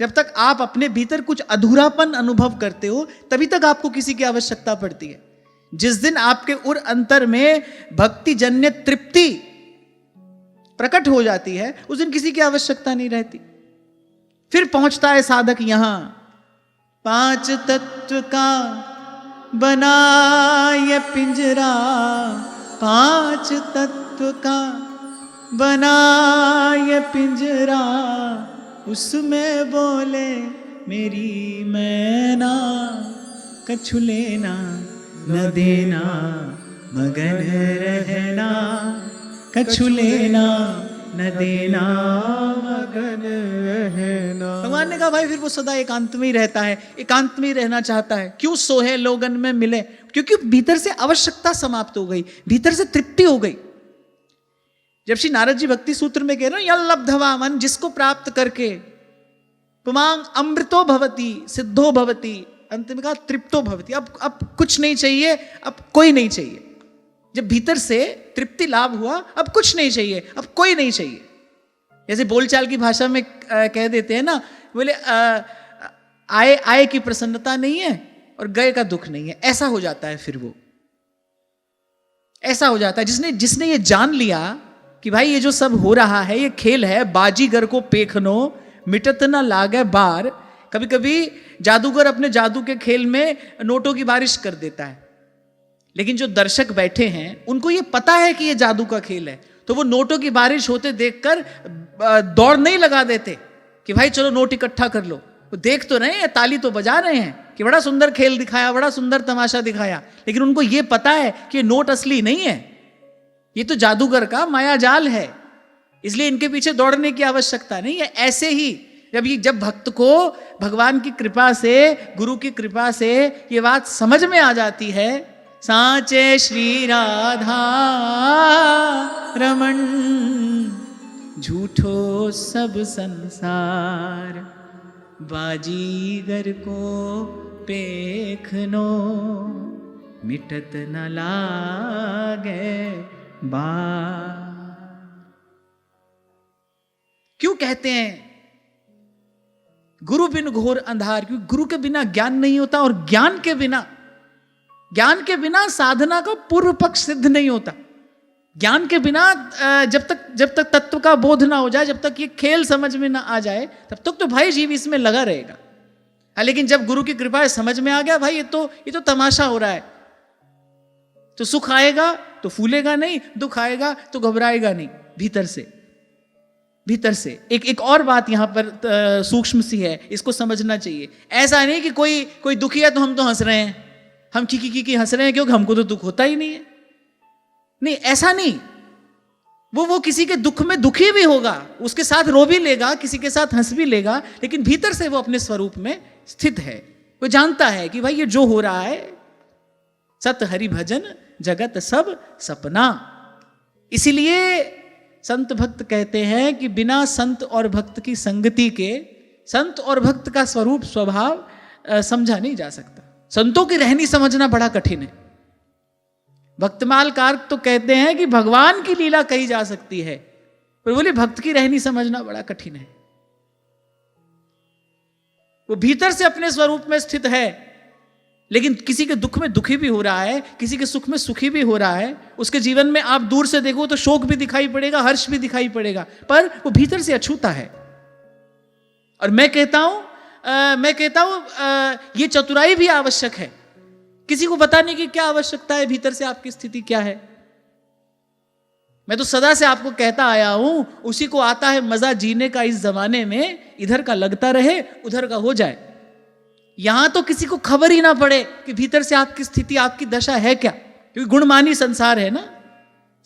जब तक आप अपने भीतर कुछ अधूरापन अनुभव करते हो तभी तक आपको किसी की आवश्यकता पड़ती है। जिस दिन आपके उर अंतर में भक्ति जन्य तृप्ति प्रकट हो जाती है उस दिन किसी की आवश्यकता नहीं रहती। फिर पहुंचता है साधक यहां, 5 तत्व का बनाए पिंजरा, 5 तत्व का बनाए पिंजरा, उसमें बोले मेरी मैना, कछु लेना न देना मगन रहना, कछु लेना न देना मगन रहना। भगवान ने कहा भाई फिर वो सदा एकांत में ही रहता है, एकांत में ही रहना चाहता है, क्यों सोहे लोगन में मिले? क्योंकि भीतर से आवश्यकता समाप्त हो गई, भीतर से तृप्ति हो गई। जब श्री नारद जी भक्ति सूत्र में कह रहे हैं यल लब्धवा मन, जिसको प्राप्त करके पुमांग अमृतो भवती सिद्धो भवती, अंत में कहा तृप्तो भवती। अब कुछ नहीं चाहिए, अब कोई नहीं चाहिए। जब भीतर से तृप्ति लाभ हुआ अब कुछ नहीं चाहिए, अब कोई नहीं चाहिए। जैसे बोलचाल की भाषा में कह देते हैं ना, बोले आए की प्रसन्नता नहीं है और गए का दुख नहीं है, ऐसा हो जाता है। फिर वो ऐसा हो जाता है जिसने ये जान लिया कि भाई ये जो सब हो रहा है ये खेल है, बाजीगर को पेखनो मिटत न लागे बार। कभी कभी जादूगर अपने जादू के खेल में नोटों की बारिश कर देता है, लेकिन जो दर्शक बैठे हैं उनको ये पता है कि ये जादू का खेल है, तो वो नोटों की बारिश होते देखकर दौड़ नहीं लगा देते कि भाई चलो नोट इकट्ठा कर लो। वो देख तो रहे हैं, ताली तो बजा रहे हैं कि बड़ा सुंदर खेल दिखाया, बड़ा सुंदर तमाशा दिखाया, लेकिन उनको ये पता है कि ये नोट असली नहीं है, ये तो जादूगर का माया जाल है, इसलिए इनके पीछे दौड़ने की आवश्यकता नहीं है। ऐसे ही जब भक्त को भगवान की कृपा से, गुरु की कृपा से ये बात समझ में आ जाती है, सांचे श्री राधा रमन झूठो सब संसार, बाजीगर को पेखनो मिटत न लागे बार। क्यों कहते हैं गुरु बिन घोर अंधार? क्योंकि गुरु के बिना ज्ञान नहीं होता, और ज्ञान के बिना साधना का पूर्व पक्ष सिद्ध नहीं होता। ज्ञान के बिना जब तक तत्व का बोध ना हो जाए, जब तक ये खेल समझ में ना आ जाए, तब तक तो भाई जीव इसमें लगा रहेगा। लेकिन जब गुरु की कृपा है, समझ में आ गया भाई ये तो तमाशा हो रहा है, तो सुख आएगा तो फूलेगा नहीं, दुख आएगा तो घबराएगा नहीं। भीतर से एक और बात यहां पर सूक्ष्म सी है, इसको समझना चाहिए। ऐसा नहीं कि कोई दुखी है तो हम तो हंस रहे हैं, हम की हंस रहे हैं क्योंकि हमको तो दुख होता ही नहीं है। नहीं, ऐसा नहीं। वो किसी के दुख में दुखी भी होगा, उसके साथ रो भी लेगा, किसी के साथ हंस भी लेगा, लेकिन भीतर से वो अपने स्वरूप में स्थित है। वो जानता है कि भाई ये जो हो रहा है सत हरि भजन जगत सब सपना। इसीलिए संत भक्त कहते हैं कि बिना संत और भक्त की संगति के संत और भक्त का स्वरूप स्वभाव समझा नहीं जा सकता। संतों की रहनी समझना बड़ा कठिन है। भक्तमाल कारक तो कहते हैं कि भगवान की लीला कही जा सकती है, पर बोले भक्त की रहनी समझना बड़ा कठिन है। वो भीतर से अपने स्वरूप में स्थित है, लेकिन किसी के दुख में दुखी भी हो रहा है, किसी के सुख में सुखी भी हो रहा है। उसके जीवन में आप दूर से देखो तो शोक भी दिखाई पड़ेगा, हर्ष भी दिखाई पड़ेगा, पर वो भीतर से अछूता है। और मैं कहता हूं ये चतुराई भी आवश्यक है। किसी को बताने की क्या आवश्यकता है भीतर से आपकी स्थिति क्या है। मैं तो सदा से आपको कहता आया हूं, उसी को आता है मजा जीने का इस जमाने में, इधर का लगता रहे उधर का हो जाए। यहां तो किसी को खबर ही ना पड़े कि भीतर से आपकी स्थिति, आपकी दशा है क्या, क्योंकि गुणमानी संसार है ना।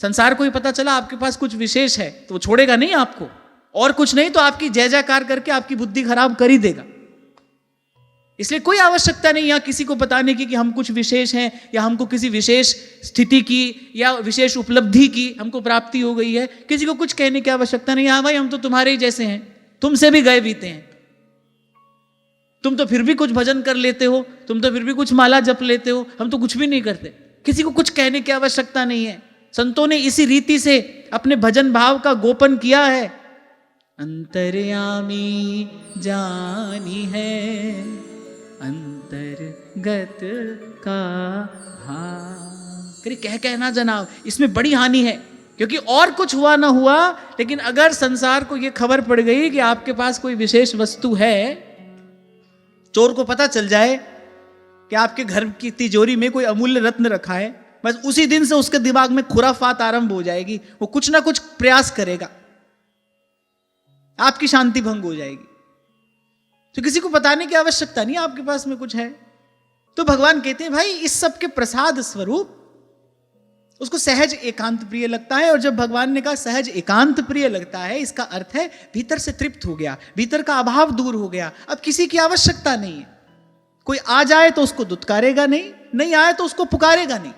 संसार को ही पता चला आपके पास कुछ विशेष है तो वो छोड़ेगा नहीं आपको, और कुछ नहीं तो आपकी जय जयकार करके आपकी बुद्धि खराब कर ही देगा। इसलिए कोई आवश्यकता नहीं यहां किसी को बताने की कि हम कुछ विशेष हैं, या हमको किसी विशेष स्थिति की या विशेष उपलब्धि की हमको प्राप्ति हो गई है। किसी को कुछ कहने की आवश्यकता नहीं। हाँ भाई, हम तो तुम्हारे ही जैसे हैं, तुमसे भी गए बीते हैं, तुम तो फिर भी कुछ भजन कर लेते हो, तुम तो फिर भी कुछ माला जप लेते हो, हम तो कुछ भी नहीं करते। किसी को कुछ कहने की आवश्यकता नहीं है। संतों ने इसी रीति से अपने भजन भाव का गोपन किया है। अंतर्यामी जानी है अंतर्गत का भाव। कह ना जनाब, इसमें बड़ी हानि है, क्योंकि और कुछ हुआ ना हुआ, लेकिन अगर संसार को यह खबर पड़ गई कि आपके पास कोई विशेष वस्तु है, चोर को पता चल जाए कि आपके घर की तिजोरी में कोई अमूल्य रत्न रखा है, बस उसी दिन से उसके दिमाग में खुराफात आरंभ हो जाएगी, वो कुछ ना कुछ प्रयास करेगा, आपकी शांति भंग हो जाएगी। तो किसी को बताने की आवश्यकता नहीं आपके पास में कुछ है। तो भगवान कहते हैं भाई इस सब के प्रसाद स्वरूप उसको सहज एकांत प्रिय लगता है। और जब भगवान ने कहा सहज एकांत प्रिय लगता है, इसका अर्थ है भीतर से तृप्त हो गया, भीतर का अभाव दूर हो गया, अब किसी की आवश्यकता नहीं है। कोई आ जाए तो उसको दुत्कारेगा नहीं, नहीं आए तो उसको पुकारेगा नहीं।